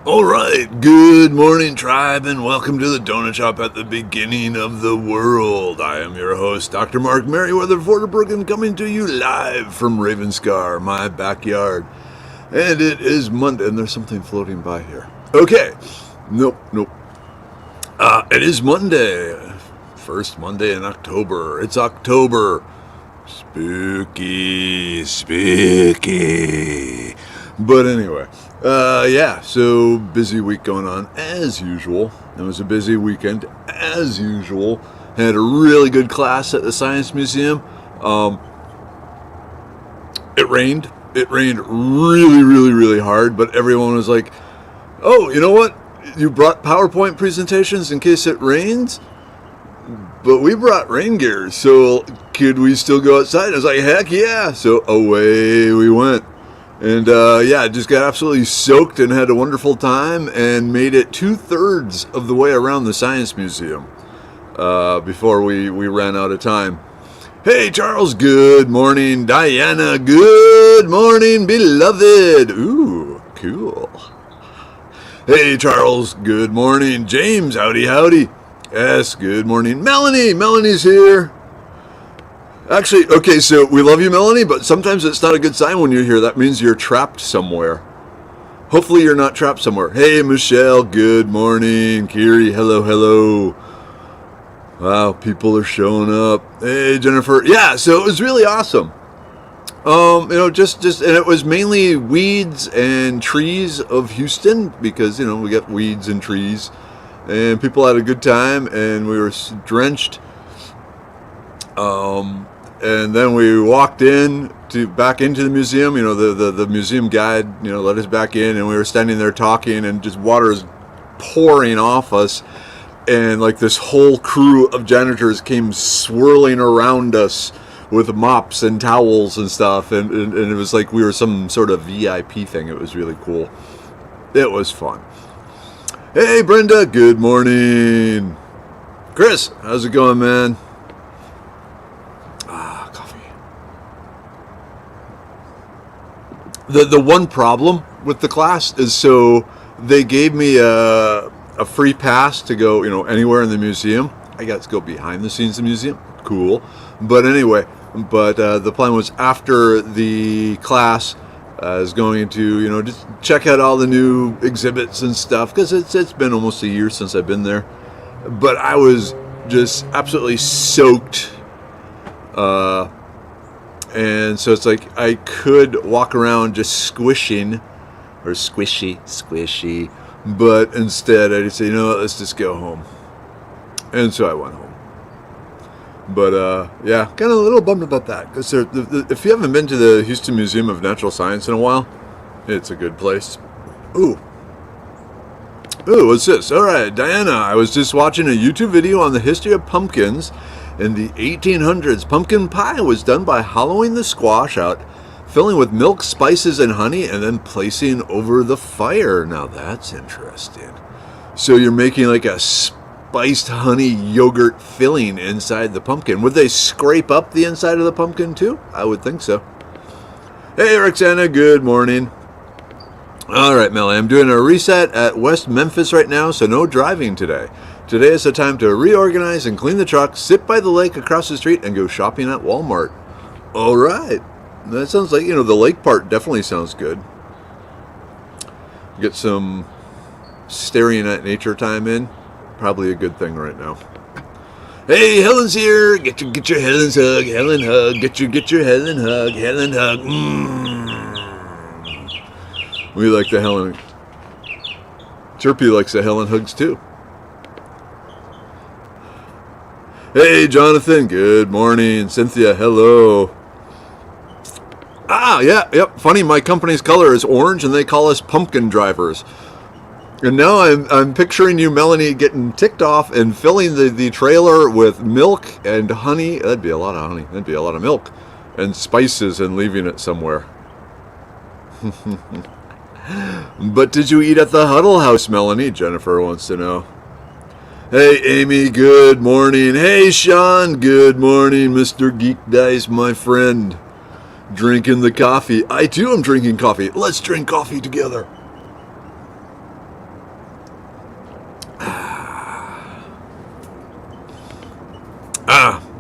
All right, good morning, tribe, and welcome to the donut shop at the beginning of the world. I am your host, Dr. Mark Merriweather Forderbrooken, coming to you live from Ravenscar, my backyard. And it is Monday, and there's something floating by here. Okay, nope. It is Monday, first Monday in October. It's October. Spooky. But anyway, so busy week going on as usual. It was a busy weekend as usual. Had a really good class at the Science Museum. It rained. It rained really hard, but everyone was like, oh, you know what? You brought PowerPoint presentations in case it rains? But we brought rain gear, so could we still go outside? I was like, heck yeah. So away we went. And just got absolutely soaked and had a wonderful time and made it 2/3 of the way around the Science Museum before we ran out of time. Hey, Charles, good morning. Diana, good morning, beloved. Ooh, cool. Hey, Charles, good morning. James, howdy. Yes, good morning. Melanie's here. Actually, okay, so we love you, Melanie, but sometimes it's not a good sign when you're here. That means you're trapped somewhere. Hopefully you're not trapped somewhere. Hey, Michelle, good morning. Kiri, hello. Wow, people are showing up. Hey, Jennifer. Yeah, so it was really awesome. And it was mainly weeds and trees of Houston because, we got weeds and trees. And people had a good time, and we were drenched. And then we walked back into the museum. The museum guide, let us back in, and we were standing there talking, and just water is pouring off us. And like this whole crew of janitors came swirling around us with mops and towels and stuff. And it was like we were some sort of VIP thing. It was really cool. It was fun. Hey, Brenda, good morning. Chris, how's it going, man? Coffee. The one problem with the class is, so they gave me a free pass to go, anywhere in the museum. I got to go behind the scenes of the museum. Cool. But anyway, the plan was after the class, I was going to, just check out all the new exhibits and stuff, because it's been almost a year since I've been there. But I was just absolutely soaked. And so it's like I could walk around just squishing, or squishy, but instead I just say, let's just go home. And so I went home. But kind of a little bummed about that, because if you haven't been to the Houston Museum of Natural Science in a while, it's a good place. Ooh, what's this? All right, Diana, I was just watching a YouTube video on the history of pumpkins. In the 1800s, pumpkin pie was done by hollowing the squash out, filling with milk, spices, and honey, and then placing over the fire. Now that's interesting. So you're making like a spiced honey yogurt filling inside the pumpkin. Would they scrape up the inside of the pumpkin too? I would think so. Hey, Roxana, good morning. All right, Melanie, I'm doing a reset at West Memphis right now, so no driving today. Today is the time to reorganize and clean the truck, sit by the lake across the street, and go shopping at Walmart. All right. That sounds like, the lake part definitely sounds good. Get some staring at nature time in. Probably a good thing right now. Hey, Helen's here. Get your Helen's hug. Helen hug. Get your Helen hug. Helen hug. We like the Helen. Chirpy likes the Helen hugs too. Hey, Jonathan, good morning. Cynthia, hello. Yep. Funny, my company's color is orange, and they call us pumpkin drivers. And now I'm picturing you, Melanie, getting ticked off and filling the trailer with milk and honey. That'd be a lot of honey. That'd be a lot of milk. And spices, and leaving it somewhere. But did you eat at the Huddle House, Melanie? Jennifer wants to know. Hey, Amy, good morning. Hey, Sean, good morning. Mr. Geek Dice, my friend. Drinking the coffee. I, too, am drinking coffee. Let's drink coffee together.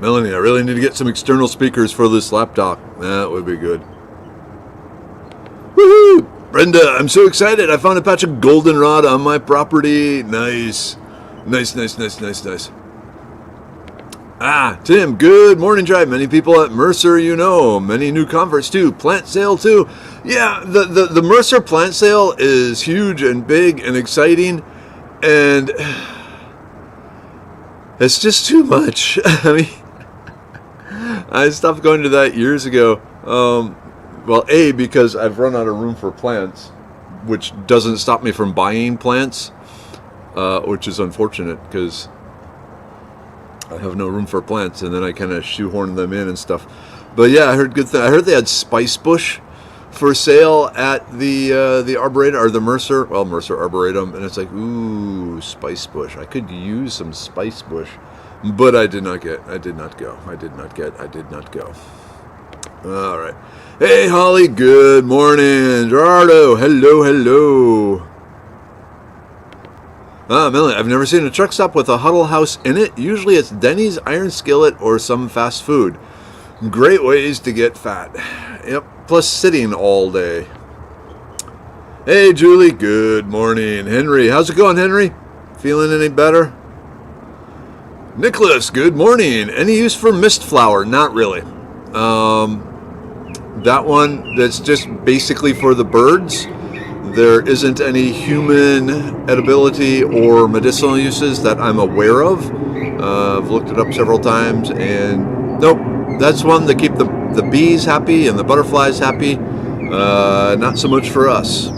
Melanie, I really need to get some external speakers for this laptop. That would be good. Woohoo! Brenda, I'm so excited. I found a patch of goldenrod on my property. Nice. Nice. Ah, Tim, good morning drive. Many people at Mercer, you know. Many new converts, too. Plant sale, too. Yeah, the Mercer plant sale is huge and big and exciting. And it's just too much. I mean, I stopped going to that years ago. Well, A, because I've run out of room for plants, which doesn't stop me from buying plants, which is unfortunate because I have no room for plants, and then I kind of shoehorn them in and stuff. But yeah, I heard good things. I heard they had spice bush for sale at the Arboretum, or the Mercer Arboretum, and it's like, ooh, spice bush. I could use some spice bush, but I did not go. All right. Hey, Holly, good morning. Gerardo, hello. Melanie, I've never seen a truck stop with a huddle house in it. Usually it's Denny's, Iron Skillet, or some fast food. Great ways to get fat. Yep, plus sitting all day. Hey, Julie, good morning. Henry, how's it going, Henry? Feeling any better? Nicholas, good morning. Any use for mist flour? Not really. That one, that's just basically for the birds. There isn't any human edibility or medicinal uses that I'm aware of. I've looked it up several times, and nope, that's one that keep the bees happy and the butterflies happy. Not so much for us.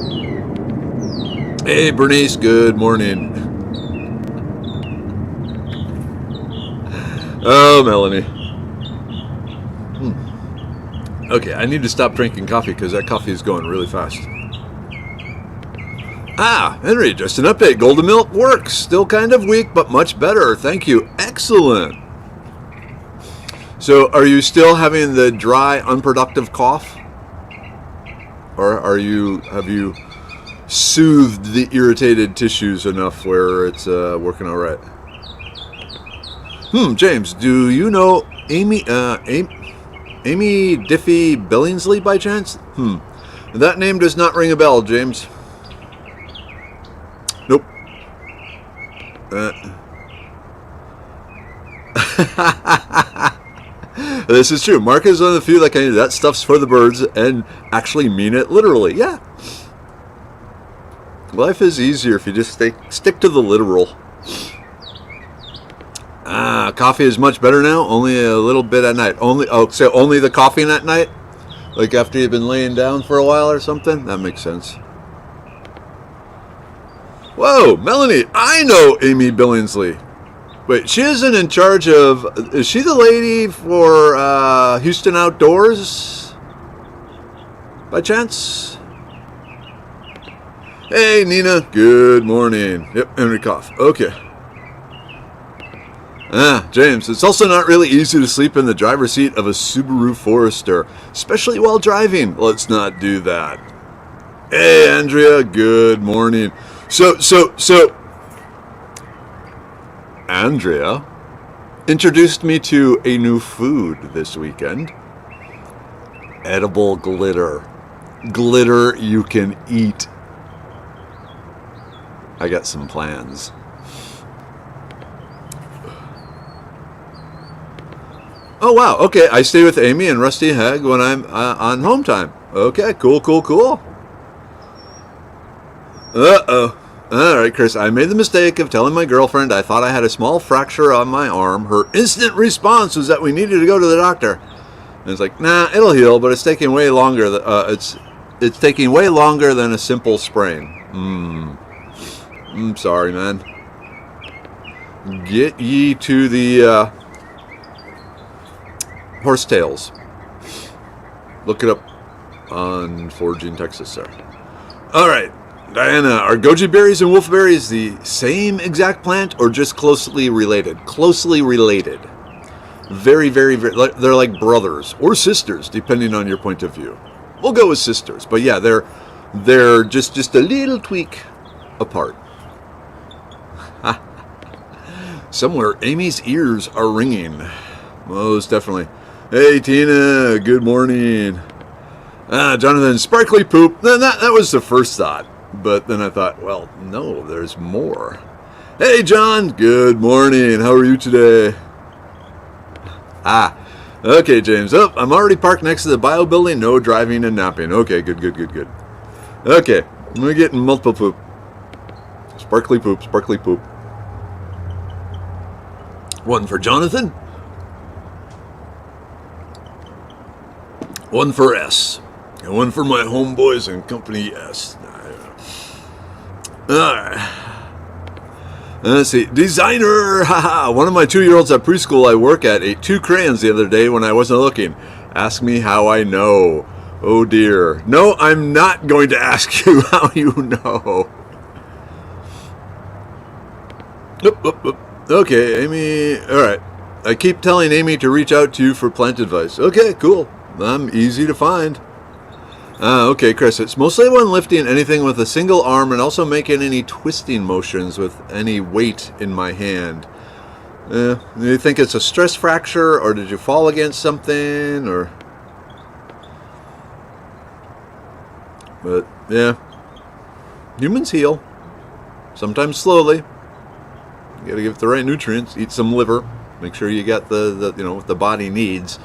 Hey, Bernice, good morning. Oh, Melanie. Okay, I need to stop drinking coffee because that coffee is going really fast. Ah, Henry, just an update. Golden milk works. Still kind of weak, but much better. Thank you. Excellent. So, are you still having the dry, unproductive cough? Or have you soothed the irritated tissues enough where it's working all right? James, do you know Amy Diffie Billingsley by chance? That name does not ring a bell, James. Nope. This is true. Mark is one of the few that can do that stuff's for the birds and actually mean it literally. Yeah. Life is easier if you just stick to the literal. Coffee is much better now. Only a little bit at night. Only the coffee at night? Like after you've been laying down for a while or something? That makes sense. Whoa, Melanie, I know Amy Billingsley. Wait, she isn't in charge of... Is she the lady for Houston Outdoors? By chance? Hey, Nina, good morning. Yep, Henry Cough. Okay. James, it's also not really easy to sleep in the driver's seat of a Subaru Forester, especially while driving. Let's not do that. Hey, Andrea, good morning. So, Andrea introduced me to a new food this weekend. Edible glitter. Glitter you can eat. I got some plans. Oh, wow. Okay, I stay with Amy and Rusty Hag when I'm on home time. Okay, cool. Uh-oh. All right, Chris, I made the mistake of telling my girlfriend I thought I had a small fracture on my arm. Her instant response was that we needed to go to the doctor. And it's like, nah, it'll heal, but it's taking way longer. It's taking way longer than a simple sprain. I'm sorry, man. Get ye to the horsetails. Look it up on Foraging Texas, sir. All right, Diana, are goji berries and wolfberries the same exact plant or just closely related? Closely related. Very, very, very. They're like brothers or sisters, depending on your point of view. We'll go with sisters, but yeah, they're just a little tweak apart. Somewhere, Amy's ears are ringing. most definitely. Hey, Tina, good morning. Jonathan, sparkly poop. Then that was the first thought. But then I thought, well, no, there's more. Hey, John, good morning. How are you today? Okay, James. Oh, I'm already parked next to the bio building. No driving and napping. Okay, good. Okay, we're getting multiple poop. Sparkly poop. One for Jonathan. One for S. And one for my homeboys and company S. Alright. Let's see. Designer! Haha! One of my 2-year-olds at preschool I work at ate 2 crayons the other day when I wasn't looking. Ask me how I know. Oh dear. No, I'm not going to ask you how you know. Oop. Okay, Amy. Alright. I keep telling Amy to reach out to you for plant advice. Okay, cool. I'm easy to find. Okay, Chris. It's mostly when lifting anything with a single arm and also making any twisting motions with any weight in my hand. Do you think it's a stress fracture, or did you fall against something, or... But, yeah. Humans heal. Sometimes slowly. You gotta give it the right nutrients. Eat some liver. Make sure you got the what the body needs.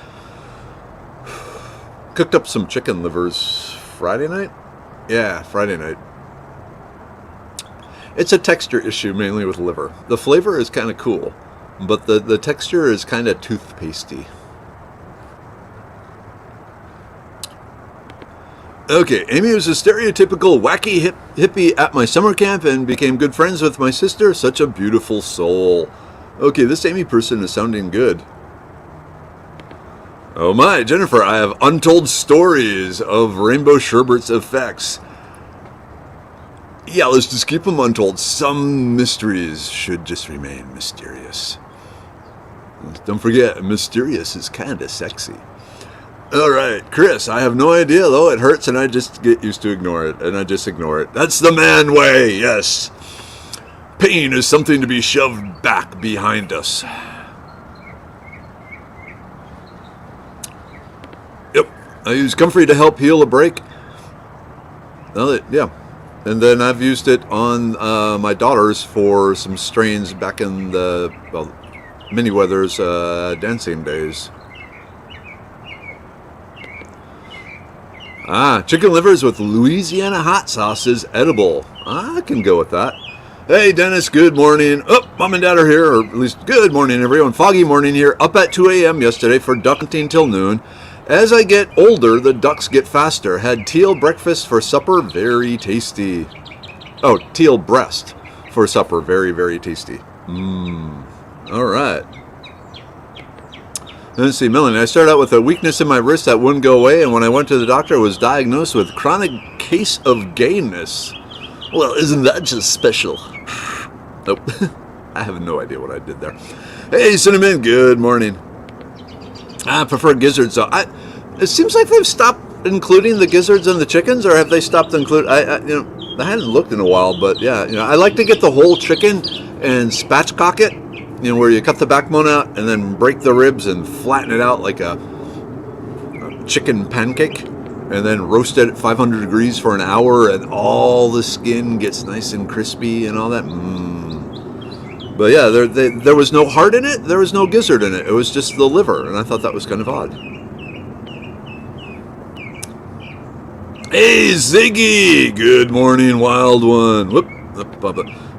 Cooked up some chicken livers Friday night? Yeah, Friday night. It's a texture issue mainly with liver. The flavor is kind of cool, but the texture is kind of toothpastey. Okay, Amy was a stereotypical wacky hippie at my summer camp and became good friends with my sister. Such a beautiful soul. Okay, this Amy person is sounding good. Oh my, Jennifer, I have untold stories of Rainbow Sherbert's effects. Yeah, let's just keep them untold. Some mysteries should just remain mysterious. Don't forget, mysterious is kind of sexy. Alright, Chris, I have no idea, though. It hurts and I just get used to ignore it, and I just ignore it. That's the man way, yes. Pain is something to be shoved back behind us. I use Comfrey to help heal a break. Yeah. And then I've used it on my daughters for some strains back in the, Mini Weather's dancing days. Chicken livers with Louisiana hot sauce is edible. I can go with that. Hey, Dennis, good morning. Oh, Mom and Dad are here, or at least good morning, everyone. Foggy morning here, up at 2 a.m. yesterday for duck hunting till noon. As I get older, the ducks get faster. Had teal breakfast for supper, very tasty. Oh, teal breast for supper, very, very tasty. All right. Let's see, Melanie, I started out with a weakness in my wrist that wouldn't go away, and when I went to the doctor, I was diagnosed with chronic case of gayness. Well, isn't that just special? Nope. I have no idea what I did there. Hey, Cinnamon, good morning. I prefer gizzards, though. It seems like they've stopped including the gizzards and the chickens, or have they stopped including? I hadn't looked in a while, but yeah, I like to get the whole chicken and spatchcock it. Where you cut the backbone out and then break the ribs and flatten it out like a chicken pancake, and then roast it at 500 degrees for an hour, and all the skin gets nice and crispy and all that. But yeah, there was no heart in it. There was no gizzard in it. It was just the liver, and I thought that was kind of odd. Hey, Ziggy! Good morning, wild one.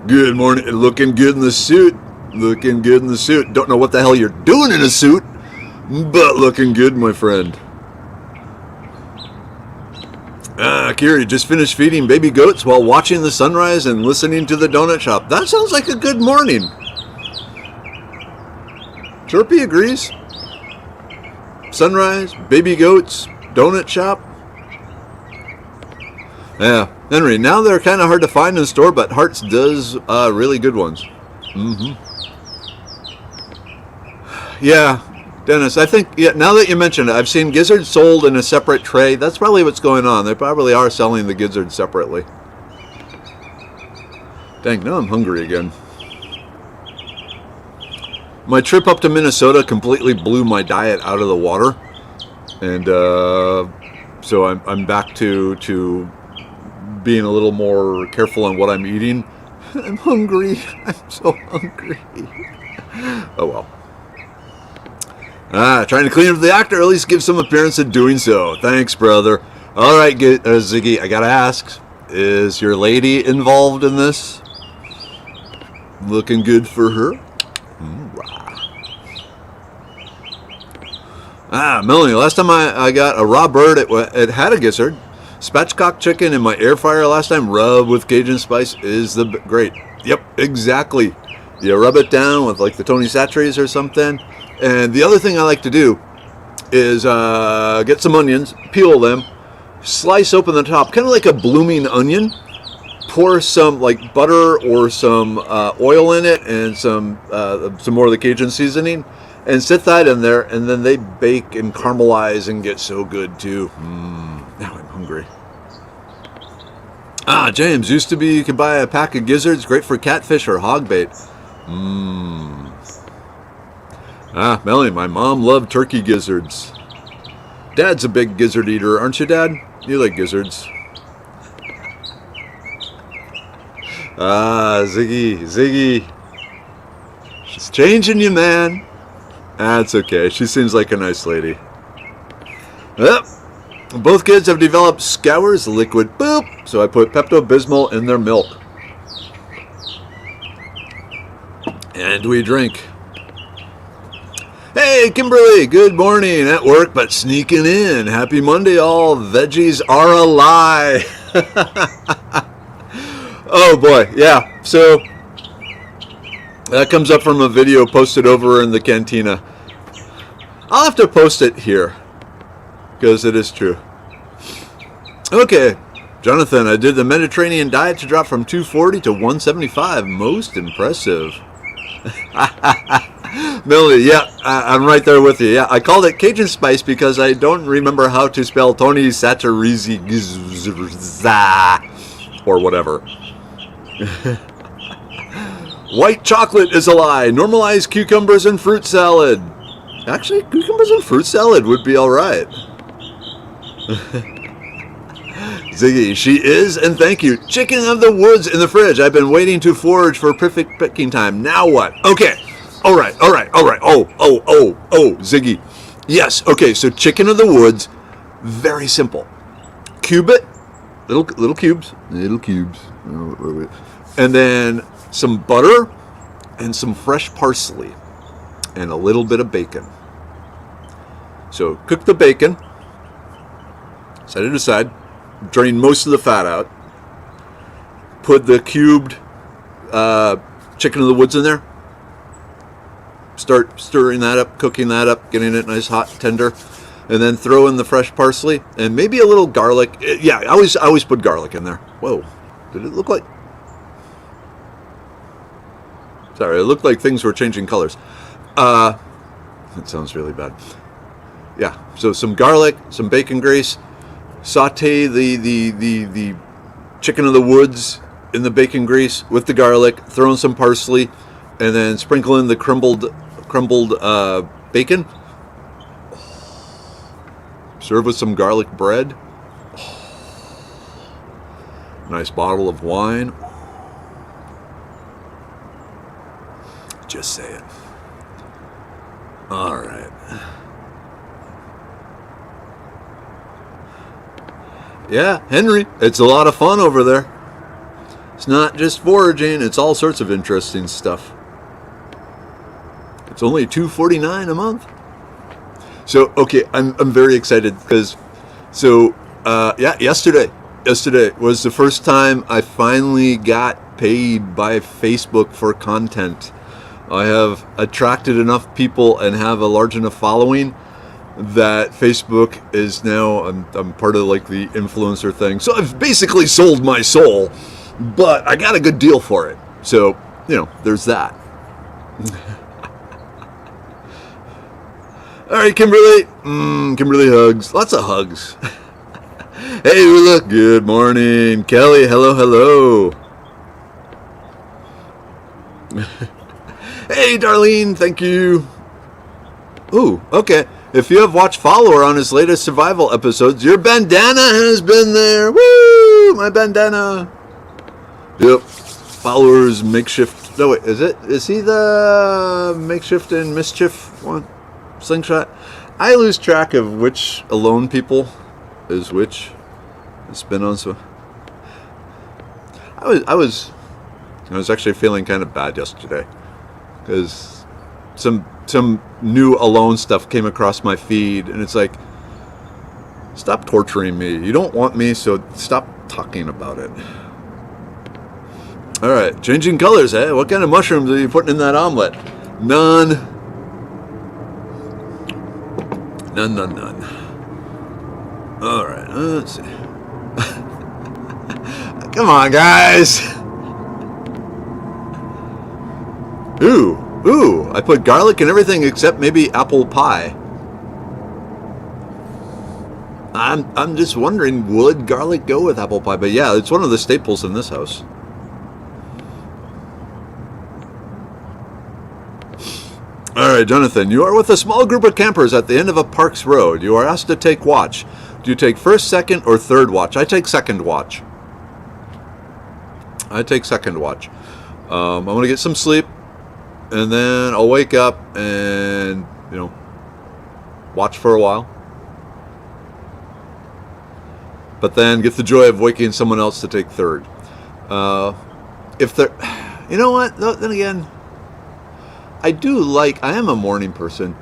Good morning. Looking good in the suit. Looking good in the suit. Don't know what the hell you're doing in a suit, but looking good, my friend. Kiri just finished feeding baby goats while watching the sunrise and listening to the donut shop. That sounds like a good morning. Chirpy agrees. Sunrise, baby goats, donut shop. Yeah, Henry, now they're kind of hard to find in the store, but Hart's does really good ones. Yeah, Dennis, I think, now that you mention it, I've seen gizzards sold in a separate tray. That's probably what's going on. They probably are selling the gizzards separately. Dang, now I'm hungry again. my trip up to Minnesota completely blew my diet out of the water, and so I'm back to being a little more careful on what I'm eating. I'm hungry. I'm so hungry. Oh well. Trying to clean up the act, or at least give some appearance of doing so. Thanks, brother. All right, Ziggy, I gotta ask, is your lady involved in this? Looking good for her? Melanie, last time I got a raw bird, it had a gizzard. Spatchcock chicken in my air fryer last time, rubbed with Cajun spice, is great. Yep, exactly. You rub it down with like the Tony Chachere's or something. And the other thing I like to do is get some onions, peel them, slice open the top, kind of like a blooming onion. Pour some like butter or some oil in it, and some more of the Cajun seasoning, and sit that in there, and then they bake and caramelize and get so good too. Now I'm hungry. James, used to be you could buy a pack of gizzards, great for catfish or hog bait. Melanie, my mom loved turkey gizzards. Dad's a big gizzard eater, aren't you, Dad? You like gizzards. Ziggy. She's changing you, man. That's okay. She seems like a nice lady. Yep. Both kids have developed Scour's liquid boop, so I put Pepto-Bismol in their milk. And we drink. Hey, Kimberly, good morning. At work, but sneaking in. Happy Monday, all. Veggies are a lie. Oh, boy. Yeah. So, that comes up from a video posted over in the cantina. I'll have to post it here, because it is true. Okay. Jonathan, I did the Mediterranean diet to drop from 240 to 175. Most impressive. Melanie, yeah, I'm right there with you. Yeah, I called it Cajun spice because I don't remember how to spell Tony Chachere's or whatever. White chocolate is a lie. Normalize cucumbers and fruit salad. Actually, cucumbers and fruit salad would be all right. Ziggy, she is, and thank you. Chicken of the woods in the fridge. I've been waiting to forage for perfect picking time. Now what? Okay. All right. Oh, Ziggy. Yes. Okay. So chicken of the woods, very simple. Cube it, little cubes, and then some butter and some fresh parsley and a little bit of bacon. So cook the bacon, set it aside, drain most of the fat out, put the cubed chicken of the woods in there. Start stirring that up, cooking that up, getting it nice, hot, tender, and then throw in the fresh parsley and maybe a little garlic. Yeah, I always put garlic in there. Whoa, did it look like? Sorry, it looked like things were changing colors. That sounds really bad. Yeah, so some garlic, some bacon grease, saute the chicken of the woods in the bacon grease with the garlic, throw in some parsley, and then sprinkle in the crumbled bacon. Serve with some garlic bread. Nice bottle of wine. Just say it. All right. Yeah, Henry, it's a lot of fun over there. It's not just foraging, it's all sorts of interesting stuff. It's only $2.49 a month. So, okay, I'm very excited because, yesterday was the first time I finally got paid by Facebook for content. I have attracted enough people and have a large enough following that Facebook is now, I'm part of like the influencer thing. So I've basically sold my soul, but I got a good deal for it. So, there's that. All right, Kimberly. Kimberly hugs. Lots of hugs. Hey, Ula. Good morning. Kelly, hello. Hey, Darlene, thank you. Ooh, okay. If you have watched Fowler on his latest survival episodes, your bandana has been there. Woo! My bandana. Yep. Fowler's makeshift. No, wait, is it? Is he the makeshift and mischief one? Slingshot? I lose track of which alone people is which. It's been on so. I was actually feeling kind of bad yesterday because some new alone stuff came across my feed, and it's like, stop torturing me. You don't want me, so stop talking about it. All right, changing colors, eh? What kind of mushrooms are you putting in that omelet? None. None. All right, let's see. Come on, guys. Ooh, I put garlic in everything except maybe apple pie. I'm just wondering, would garlic go with apple pie? But yeah, it's one of the staples in this house. All right, Jonathan, you are with a small group of campers at the end of a park's road. You are asked to take watch. Do you take first, second, or third watch? I take second watch. I'm going to get some sleep, and then I'll wake up and, watch for a while. But then get the joy of waking someone else to take third. If they're, you know what? Then again, I am a morning person.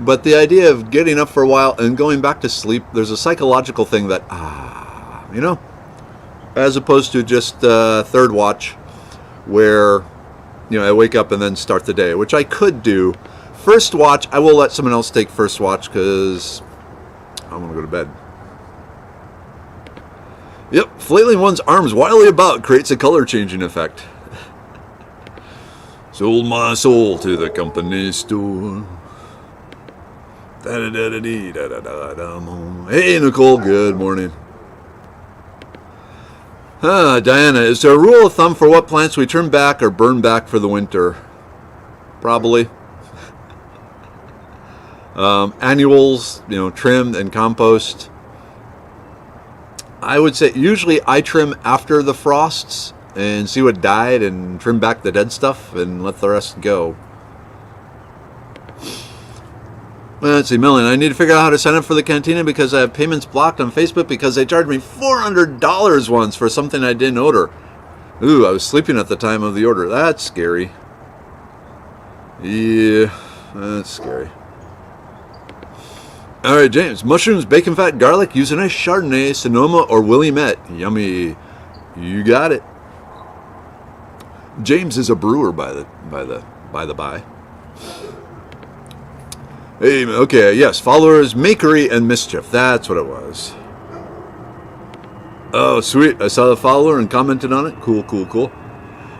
But the idea of getting up for a while and going back to sleep, there's a psychological thing that, as opposed to just third watch, where, I wake up and then start the day, which I could do. First watch, I will let someone else take first watch because I want to go to bed. Yep, flailing one's arms wildly about creates a color changing effect. Sold my soul to the company store. Hey, Nicole, good morning. Diana, is there a rule of thumb for what plants we turn back or burn back for the winter? Probably. Annuals, trim and compost. I would say usually I trim after the frosts and see what died and trim back the dead stuff and let the rest go. Let's see, Melanie, I need to figure out how to sign up for the cantina because I have payments blocked on Facebook because they charged me $400 once for something I didn't order. Ooh, I was sleeping at the time of the order. That's scary. Yeah, that's scary. All right, James. Mushrooms, bacon fat, garlic. Use a nice Chardonnay, Sonoma, or Willamette. Yummy. You got it. James is a brewer by the by. Hey, okay, yes. Followers, Makery and Mischief. That's what it was. Oh, sweet. I saw the follower and commented on it. Cool.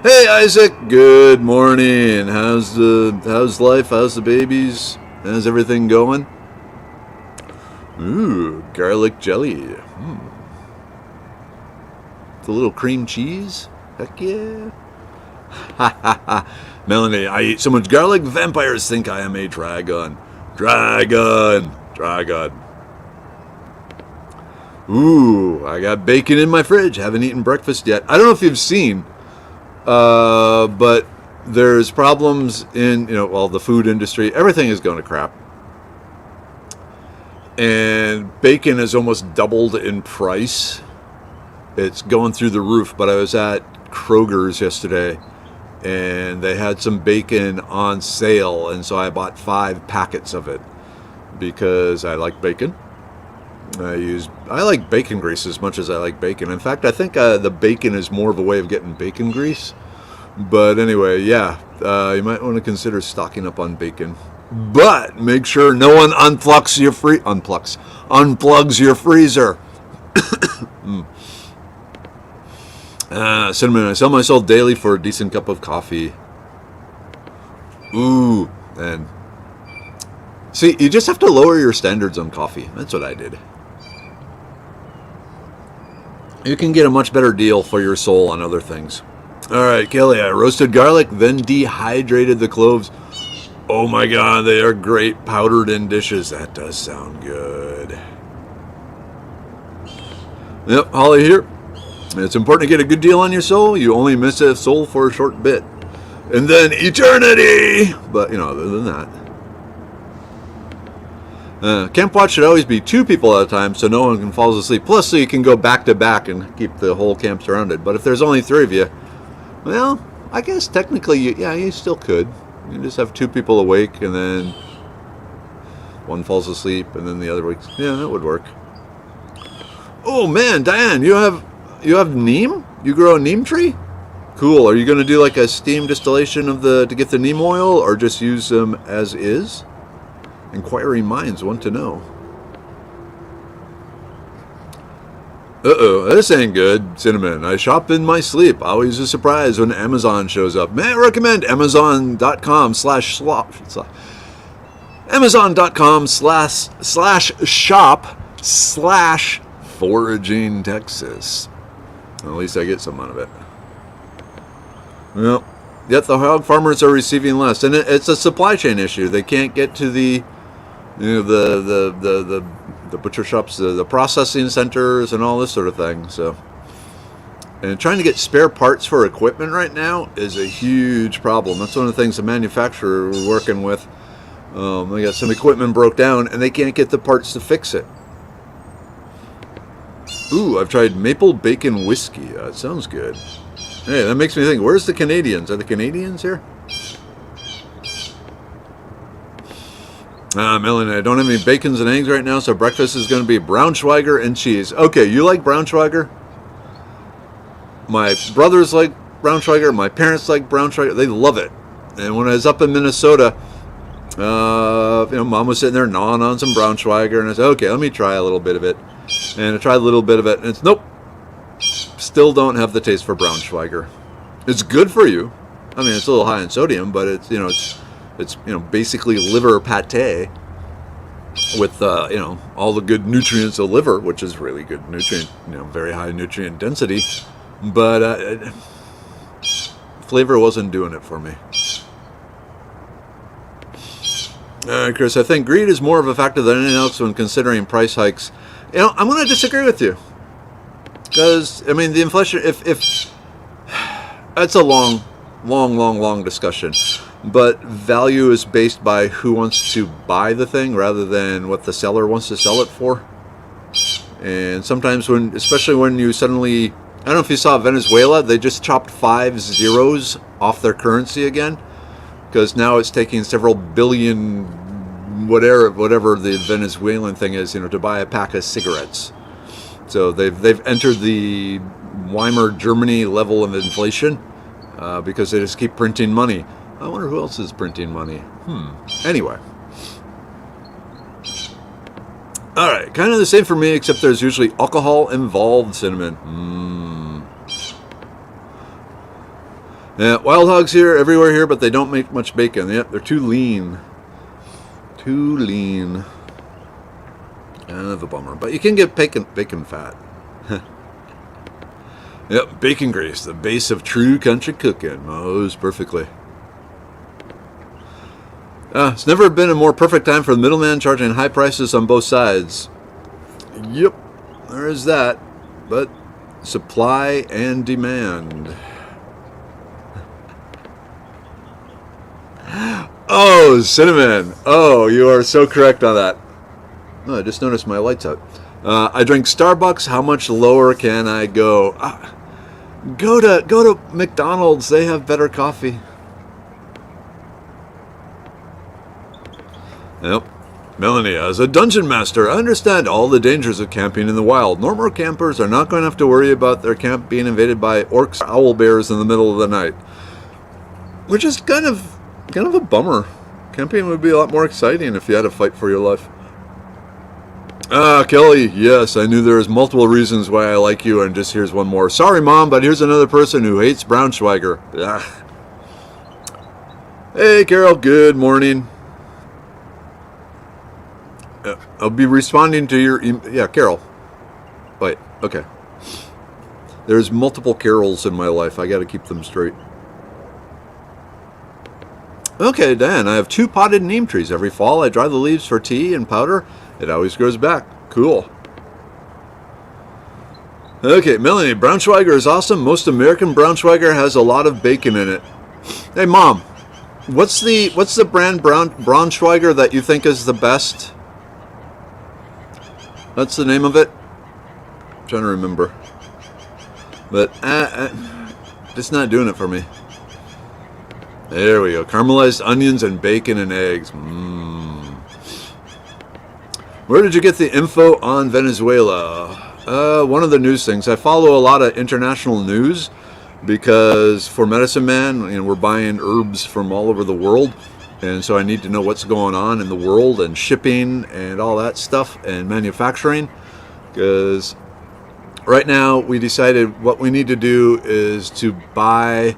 Hey, Isaac. Good morning. How's life? How's the babies? How's everything going? Ooh, garlic jelly. The little cream cheese. Heck yeah. Ha ha ha. Melanie, I eat so much garlic, vampires think I am a dragon. Dragon. Ooh, I got bacon in my fridge. Haven't eaten breakfast yet. I don't know if you've seen, but there's problems in, the food industry. Everything is going to crap. And bacon has almost doubled in price. It's going through the roof, but I was at Kroger's yesterday, and they had some bacon on sale, and so I bought 5 packets of it because I like bacon. I like bacon grease as much as I like bacon. In fact, I think the bacon is more of a way of getting bacon grease. But anyway, yeah, you might want to consider stocking up on bacon. But make sure no one unplugs your freezer. Cinnamon, I sell my soul daily for a decent cup of coffee. Ooh, and see, you just have to lower your standards on coffee. That's what I did. You can get a much better deal for your soul on other things. All right, Kelly, I roasted garlic, then dehydrated the cloves. Oh my god, they are great powdered in dishes. That does sound good. Yep, Holly here. It's important to get a good deal on your soul. You only miss a soul for a short bit. And then eternity! But, other than that. Camp watch should always be 2 people at a time so no one can fall asleep. Plus, so you can go back to back and keep the whole camp surrounded. But if there's only 3 of you, well, I guess technically, you still could. You just have 2 people awake and then one falls asleep and then the other wakes. Yeah, that would work. Oh man, Diane, you have neem? You grow a neem tree? Cool. Are you going to do like a steam distillation to get the neem oil, or just use them as is? Inquiring minds want to know. Uh-oh, this ain't good, Cinnamon. I shop in my sleep. Always a surprise when Amazon shows up. May I recommend Amazon.com/shop Amazon.com/shop/foraging Texas. Well, at least I get some out of it. Well, yet the hog farmers are receiving less, and it's a supply chain issue. They can't get to the butcher shops, the processing centers, and all this sort of thing. So, and trying to get spare parts for equipment right now is a huge problem. That's one of the things the manufacturer we're working with. They got some equipment broke down, and they can't get the parts to fix it. Ooh, I've tried maple bacon whiskey. That sounds good. Hey, that makes me think, where's the Canadians? Are the Canadians here? Melanie, I don't have any bacons and eggs right now, so breakfast is going to be Braunschweiger and cheese. Okay, you like Braunschweiger? My brothers like Braunschweiger. My parents like Braunschweiger. They love it. And when I was up in Minnesota, Mom was sitting there gnawing on some Braunschweiger, and I said, okay, let me try a little bit of it. And I tried a little bit of it, and it's nope. Still don't have the taste for Braunschweiger. It's good for you. I mean, it's a little high in sodium, but it's basically liver pate with all the good nutrients of liver, which is really good nutrient, very high nutrient density. But flavor wasn't doing it for me. All right, Chris, I think greed is more of a factor than anything else when considering price hikes. I'm going to disagree with you. Because, I mean, the inflation, if that's a long discussion. But value is based by who wants to buy the thing rather than what the seller wants to sell it for. And sometimes especially when you suddenly, I don't know if you saw Venezuela, they just chopped 5 zeros off their currency again. Because now it's taking several billion, whatever the Venezuelan thing is, to buy a pack of cigarettes. So they've entered the Weimar Germany level of inflation because they just keep printing money. I wonder who else is printing money. Anyway. All right, kind of the same for me, except there's usually alcohol involved, Cinnamon. Yeah, wild hogs everywhere here, but they don't make much bacon. Yep, they're too lean. Too lean. Kind of a bummer. But you can get bacon fat. Yep, bacon grease, the base of true country cooking. Most perfectly. It's never been a more perfect time for the middleman charging high prices on both sides. Yep, there is that. But supply and demand. Oh, Cinnamon. Oh, you are so correct on that. Oh, I just noticed my light's out. I drink Starbucks. How much lower can I go? Go to McDonald's. They have better coffee. Yep. Melanie, as a dungeon master, I understand all the dangers of camping in the wild. Normal campers are not going to have to worry about their camp being invaded by orcs or owl bears in the middle of the night. Which is kind of a bummer. Camping would be a lot more exciting if you had to fight for your life. Kelly, yes, I knew there was multiple reasons why I like you, and just here's one more. Sorry, Mom, but here's another person who hates Braunschweiger. Hey, Carol, good morning. I'll be responding to your email. Yeah, Carol. Wait, okay. There's multiple carols in my life. I got to keep them straight. Okay, Dan, I have 2 potted neem trees. Every fall I dry the leaves for tea and powder. It always grows back. Cool. Okay, Melanie, Braunschweiger is awesome. Most American Braunschweiger has a lot of bacon in it. Hey, Mom, what's the brand Braunschweiger that you think is the best? That's the name of it? I'm trying to remember. But it's not doing it for me. There we go. Caramelized onions and bacon and eggs. Where did you get the info on Venezuela? One of the news things. I follow a lot of international news because for Medicine Man, we're buying herbs from all over the world. And so I need to know what's going on in the world and shipping and all that stuff and manufacturing. Because right now we decided what we need to do is to buy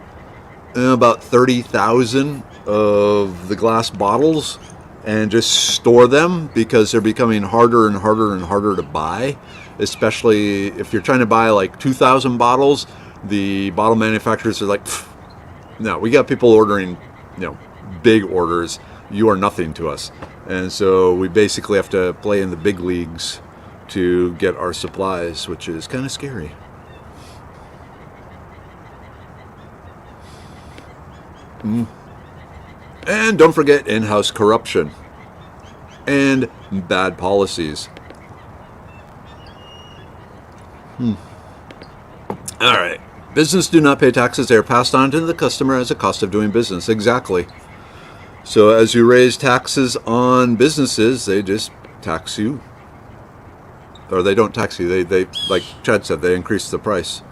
about 30,000 of the glass bottles and just store them because they're becoming harder and harder and harder to buy. Especially if you're trying to buy like 2,000 bottles, the bottle manufacturers are like, no, we got people ordering, big orders. You are nothing to us. And so we basically have to play in the big leagues to get our supplies, which is kind of scary. And don't forget in-house corruption and bad policies. All right. Business do not pay taxes. They are passed on to the customer as a cost of doing business. Exactly. So as you raise taxes on businesses, they just tax you. Or they don't tax you. They like Chad said, they increase the price.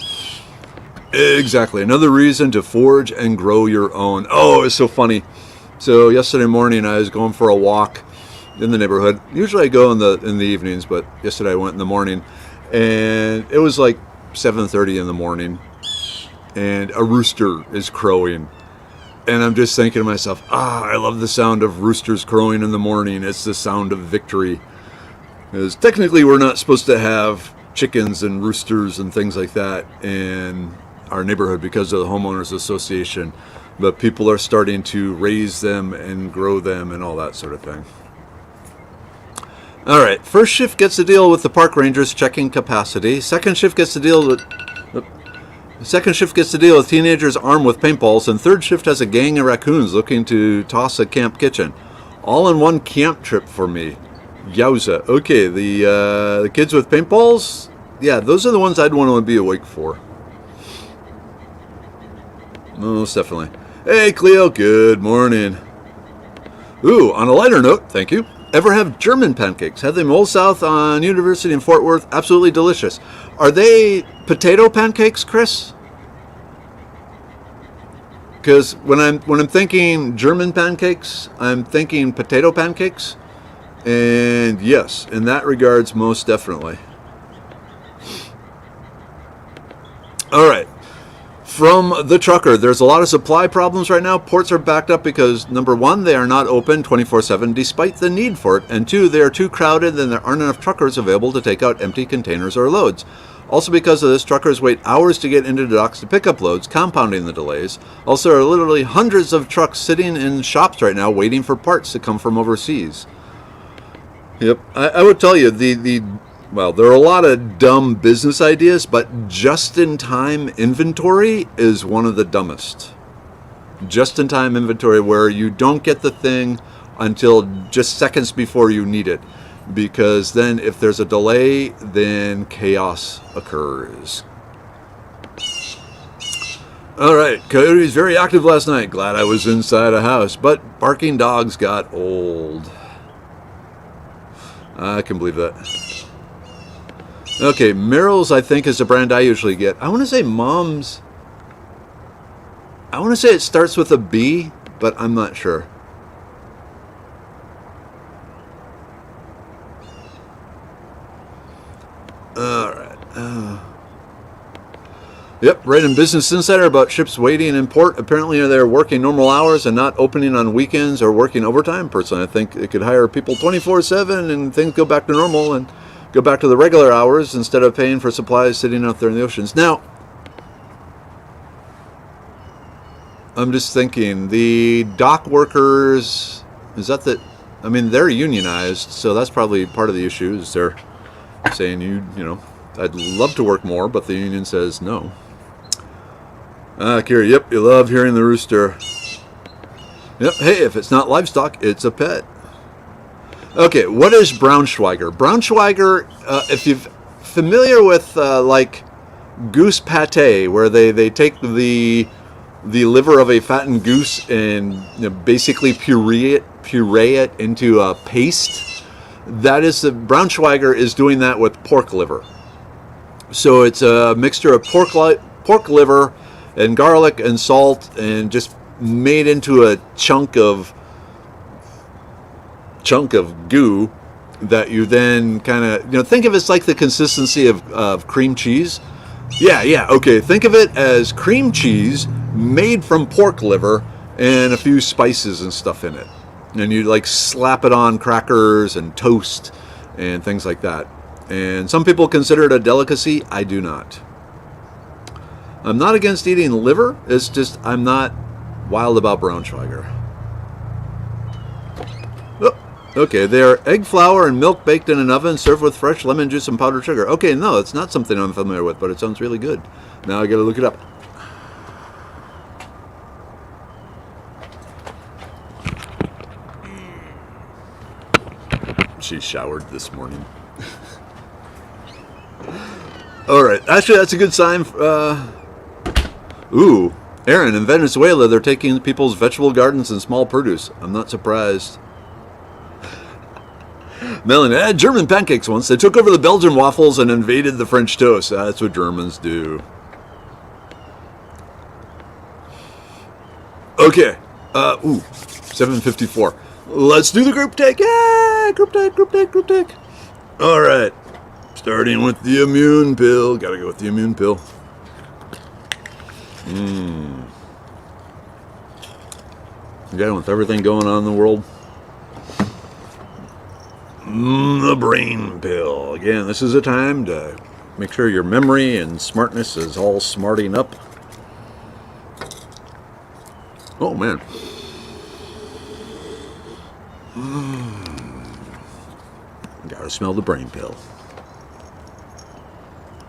Exactly. Another reason to forge and grow your own. Oh, it's so funny. So yesterday morning I was going for a walk in the neighborhood. Usually I go in the evenings, but yesterday I went in the morning. And it was like 7:30 in the morning, and a rooster is crowing. And I'm just thinking to myself, I love the sound of roosters crowing in the morning. It's the sound of victory. Because technically we're not supposed to have chickens and roosters and things like that in our neighborhood because of the homeowners association. But people are starting to raise them and grow them and all that sort of thing. All right, first shift gets to deal with the park rangers checking capacity. Second shift gets to deal with teenagers armed with paintballs, and third shift has a gang of raccoons looking to toss a camp kitchen. All in one camp trip for me. Yowza. Okay, the kids with paintballs, yeah, those are the ones I'd want to be awake for. Most definitely. Hey, Cleo, good morning. Ooh, on a lighter note, thank you. Ever have German pancakes? Had them Old South on University in Fort Worth. Absolutely delicious. Are they potato pancakes, Chris? Because when I'm thinking German pancakes, I'm thinking potato pancakes. And yes, in that regards, most definitely. All right. From the trucker, there's a lot of supply problems right now. Ports are backed up because, number one, they are not open 24/7 despite the need for it. And two, they are too crowded and there aren't enough truckers available to take out empty containers or loads. Also because of this, truckers wait hours to get into the docks to pick up loads, compounding the delays. Also, there are literally hundreds of trucks sitting in shops right now waiting for parts to come from overseas. Yep, I would tell you, well, there are a lot of dumb business ideas, but just-in-time inventory is one of the dumbest. Just-in-time inventory where you don't get the thing until just seconds before you need it. Because then if there's a delay, then chaos occurs. All right, Coyote was very active last night. Glad I was inside a house, but barking dogs got old. I can believe that. Okay, Merrill's, I think, is the brand I usually get. I want to say Mom's. I want to say it starts with a B, but I'm not sure. All right. Yep, right in Business Insider about ships waiting in port. Apparently they're working normal hours and not opening on weekends or working overtime. Personally, I think it could hire people 24/7 and things go back to normal and go back to the regular hours instead of paying for supplies sitting out there in the oceans. Now, I'm just thinking, the dock workers, is that the, I mean, they're unionized, so that's probably part of the issue, is they're saying, you know, I'd love to work more, but the union says no. Kira, yep, you love hearing the rooster. Yep, hey, if it's not livestock, it's a pet. Okay, what is Braunschweiger? Braunschweiger, if you're familiar with, like, goose pate, where they take the liver of a fattened goose and, you know, basically puree it into a paste, that is, the Braunschweiger is doing that with pork liver. So it's a mixture of pork liver and garlic and salt, and just made into a chunk of goo that you then kind of, you know, think of it as like the consistency of cream cheese. Yeah, okay, think of it as cream cheese made from pork liver and a few spices and stuff in it, and you like slap it on crackers and toast and things like that. And some people consider it a delicacy. I do not. I'm not against eating liver, it's just I'm not wild about Braunschweiger. Okay, they are egg flour and milk baked in an oven, served with fresh lemon juice and powdered sugar. Okay, no, it's not something I'm familiar with, but it sounds really good. Now I gotta look it up. She showered this morning. Alright, actually that's a good sign. Ooh, Aaron, in Venezuela, they're taking people's vegetable gardens and small produce. I'm not surprised. Melanie, I had German pancakes once. They took over the Belgian waffles and invaded the French toast. That's what Germans do. Okay. 7:54. Let's do the group take. Yeah, group take. All right. Starting with the immune pill. Gotta go with the immune pill. Again, with everything going on in the world. The brain pill. Again, this is a time to make sure your memory and smartness is all smarting up. Oh, man. Gotta smell the brain pill.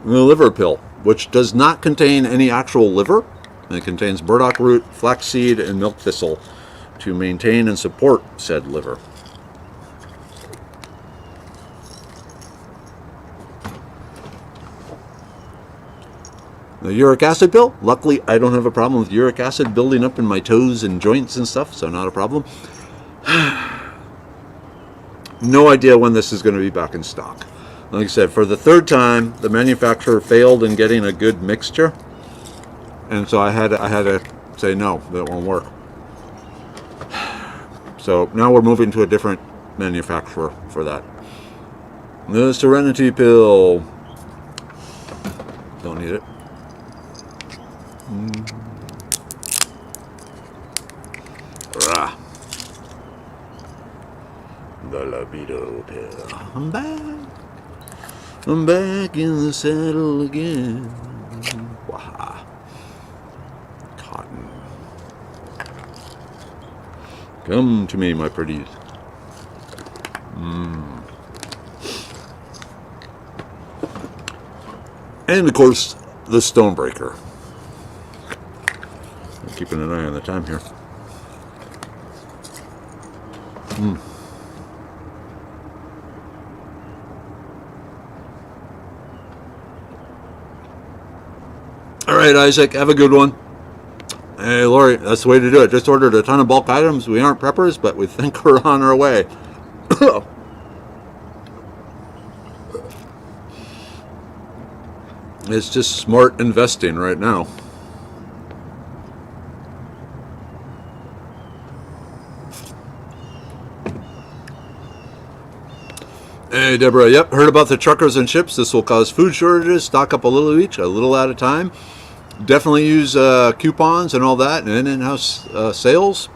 The liver pill, which does not contain any actual liver. It contains burdock root, flaxseed, and milk thistle to maintain and support said liver. The uric acid pill, luckily I don't have a problem with uric acid building up in my toes and joints and stuff, so not a problem. No idea when this is going to be back in stock. Like I said, for the third time, the manufacturer failed in getting a good mixture, and so I had to say no, that won't work. So now we're moving to a different manufacturer for that. The Serenity pill. Don't need it. The libido pill. I'm back in the saddle again. Waha. Cotton. Come to me, my pretties. And of course, the Stonebreaker. I'm keeping an eye on the time here. All right, Isaac, have a good one. Hey, Lori, that's the way to do it. Just ordered a ton of bulk items. We aren't preppers, but we think we're on our way. It's just smart investing right now. Hey, Deborah. Yep, heard about the truckers and ships. This will cause food shortages. Stock up a little each, a little at a time. Definitely use coupons and all that, and in-house sales.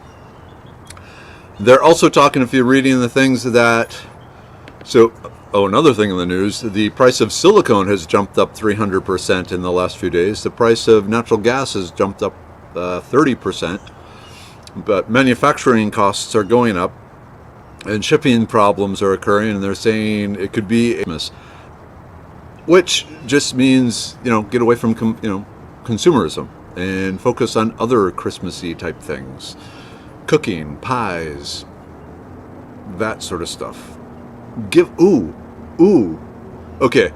They're also talking, if you're reading the things that... So, another thing in the news, the price of silicone has jumped up 300% in the last few days. The price of natural gas has jumped up 30%. But manufacturing costs are going up, and shipping problems are occurring, and they're saying it could be Christmas, which just means, get away from consumerism and focus on other Christmassy type things, cooking, pies, that sort of stuff. Okay,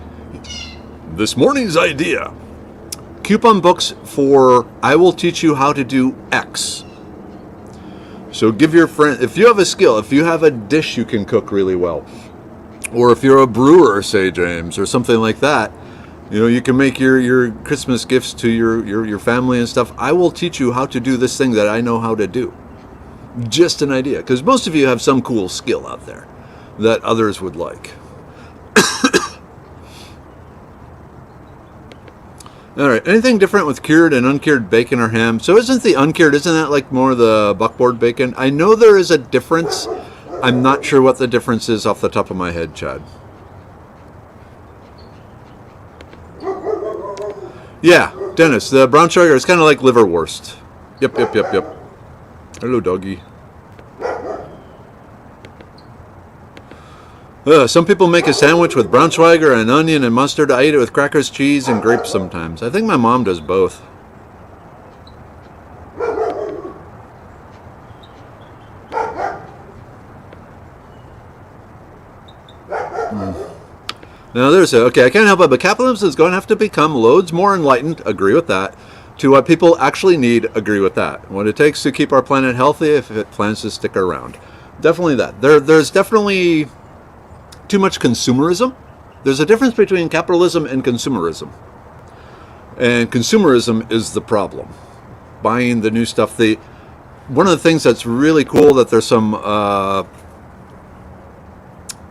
this morning's idea: coupon books for I will teach you how to do X. So give your friend, if you have a skill, if you have a dish you can cook really well, or if you're a brewer, say James, or something like that, you can make your Christmas gifts to your family and stuff. I will teach you how to do this thing that I know how to do. Just an idea, because most of you have some cool skill out there that others would like. All right, anything different with cured and uncured bacon or ham? So isn't that like more the buckboard bacon? I know there is a difference. I'm not sure what the difference is off the top of my head, Chad. Yeah, Dennis, the brown sugar is kind of like liverwurst. Yep. Hello, doggy. Some people make a sandwich with Braunschweiger and onion and mustard. I eat it with crackers, cheese, and grapes sometimes. I think my mom does both. Now okay, I can't help it, but capitalism is going to have to become loads more enlightened, agree with that, to what people actually need, agree with that. What it takes to keep our planet healthy if it plans to stick around. Definitely that. There's definitely too much consumerism. There's a difference between capitalism and consumerism. And consumerism is the problem. Buying the new stuff. One of the things that's really cool that there's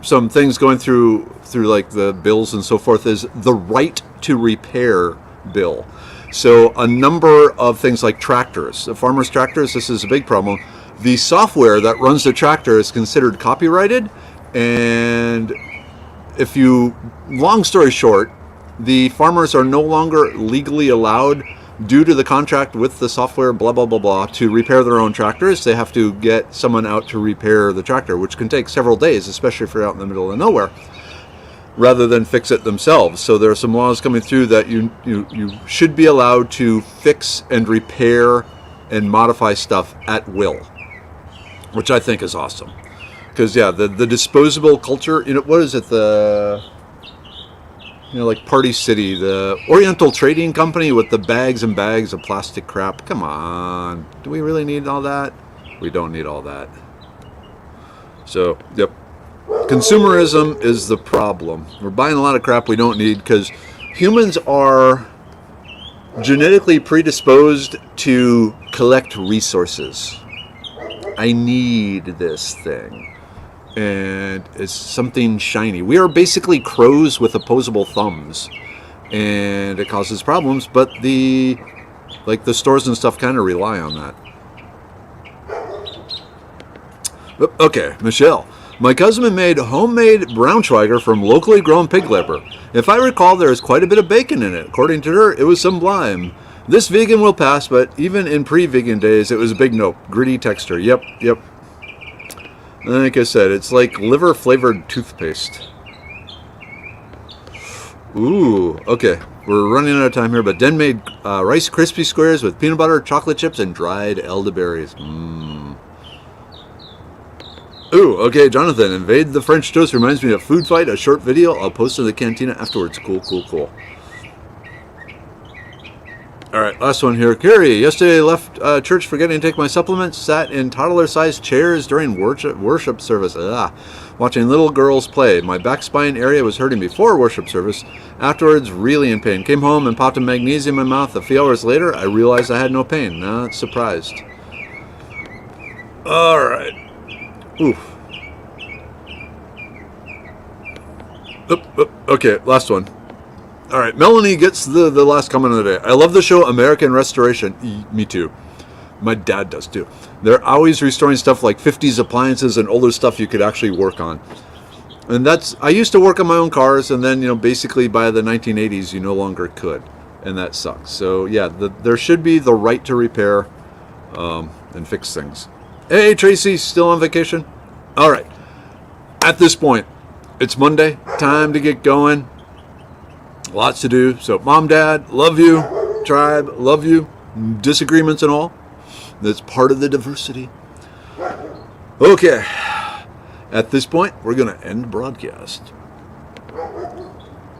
some things going through like the bills and so forth is the right to repair bill. So a number of things like tractors, the farmers' tractors, this is a big problem. The software that runs the tractor is considered copyrighted, and long story short, the farmers are no longer legally allowed, due to the contract with the software, blah, blah, blah, blah, to repair their own tractors. They have to get someone out to repair the tractor, which can take several days, especially if you're out in the middle of nowhere, rather than fix it themselves. So there are some laws coming through that you should be allowed to fix and repair and modify stuff at will, which I think is awesome. Because, yeah, the disposable culture, what is it, like Party City, the Oriental Trading Company with the bags and bags of plastic crap. Come on. Do we really need all that? We don't need all that. So, yep. Consumerism is the problem. We're buying a lot of crap we don't need because humans are genetically predisposed to collect resources. I need this thing. And it's something shiny. We are basically crows with opposable thumbs, and it causes problems. But the stores and stuff kind of rely on that. Okay, Michelle. My cousin made homemade Braunschweiger from locally grown pig liver. If I recall, there is quite a bit of bacon in it. According to her, it was sublime. This vegan will pass, but even in pre-vegan days, it was a big nope. Gritty texture. Yep. Like I said, it's like liver-flavored toothpaste. Ooh, okay. We're running out of time here, but Den made Rice Krispie Squares with peanut butter, chocolate chips, and dried elderberries. Ooh, okay, Jonathan. Invade the French toast reminds me of Food Fight, a short video. I'll post in the cantina afterwards. Cool. All right, last one here. Carrie, yesterday I left church forgetting to take my supplements, sat in toddler-sized chairs during worship service, watching little girls play. My back spine area was hurting before worship service. Afterwards, really in pain. Came home and popped a magnesium in my mouth. A few hours later, I realized I had no pain. Not surprised. All right. Oof. Okay, last one. All right, Melanie gets the last comment of the day. I love the show American Restoration. Me too. My dad does too. They're always restoring stuff like 50s appliances and older stuff you could actually work on. And I used to work on my own cars, and then, basically by the 1980s, you no longer could. and that sucks. So yeah, there should be the right to repair and fix things. Hey, Tracy, still on vacation? All right. At this point, it's Monday. Time to get going. Lots to do. So, Mom, Dad, love you. Tribe, love you. Disagreements and all. That's part of the diversity. Okay. At this point, we're going to end broadcast.